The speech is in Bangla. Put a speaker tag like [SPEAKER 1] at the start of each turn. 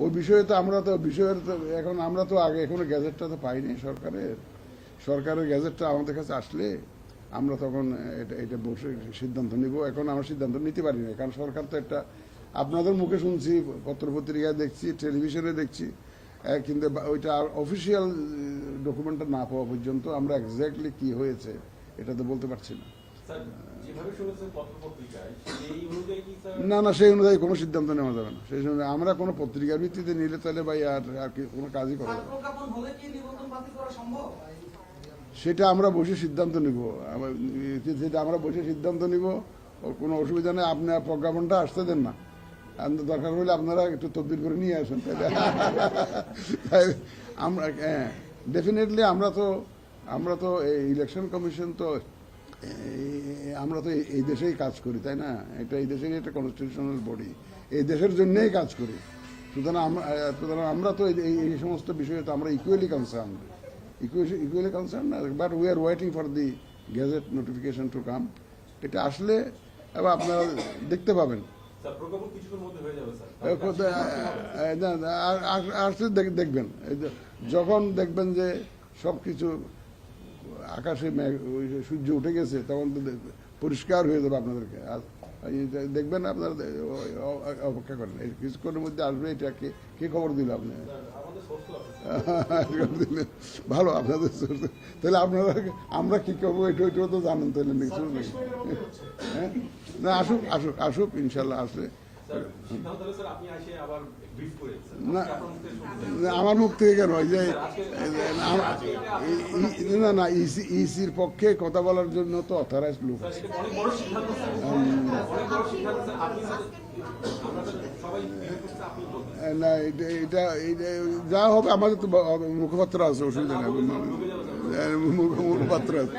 [SPEAKER 1] ওই বিষয়ে তো আমরা তো বিষয়ের তো এখন আমরা তো আগে এখনো গ্যাজেটটা তো পাইনি সরকারের গ্যাজেটটা আমাদের কাছে আসলে আমরা তখন এটা এটা বসে সিদ্ধান্ত নিব। এখন আমরা সিদ্ধান্ত নিতে পারি না, কারণ সরকার তো একটা আপনাদের মুখে শুনছি, পত্রপত্রিকায় দেখছি, টেলিভিশনে দেখছি, কিন্তু ওইটা অফিসিয়াল ডকুমেন্টটা না পাওয়া পর্যন্ত আমরা এক্স্যাক্টলি কি হয়েছে এটা তো বলতে পারছি না। না না, সেই অনুযায়ী কোনো সিদ্ধান্ত নেওয়া যাবে না। সেই জন্য আমরা কোনো পত্রিকার ভিত্তিতে নিলে তাহলে ভাই আর আর কি কোনো কাজই করা যাবে সেটা আমরা বসে সিদ্ধান্ত নিব। যেটা আমরা বসে সিদ্ধান্ত নিব, কোনো অসুবিধা নেই। আপনার প্রজ্ঞাপনটা আসতে দেন না, দরকার হলে আপনারা একটু তদবির করে নিয়ে আসেন। তাই আমরা ডেফিনেটলি আমরা তো এই ইলেকশন কমিশন তো আমরা তো এই দেশেই কাজ করি, তাই না? এটা এই দেশেরই একটা কনস্টিটিউশনাল বডি, এই দেশের জন্যই কাজ করি। সুতরাং আমরা তো এই সমস্ত বিষয়ে তো আমরা equally concern, but we are waiting for the gazette notification to come. এটা আসলে এবার আপনারা দেখতে পাবেন, আসলে দেখবেন। যখন দেখবেন যে সবকিছু আকাশে সূর্য উঠে গেছে, তখন তো পরিষ্কার হয়ে যাবে আপনাদেরকে। আর দেখবেন আপনারা অপেক্ষা করেন, কিছুক্ষণের মধ্যে আসবে। এটা কে খবর দিল আপনি? ভালো, আপনাদের তাহলে আপনারা আমরা কি করবো এটাও তো জানেন, তাহলে কিছু নেই। হ্যাঁ, না, আসুক ইনশাল্লাহ। আসলে না, আমার মুখ থেকে কেন? না না, ইসির পক্ষে কথা বলার জন্য তো অথরাইজড লোক আছে। না, এটা যা হবে আমাদের তো মুখপাত্র আছে, অসুবিধা নেই, মুখপাত্র আছে।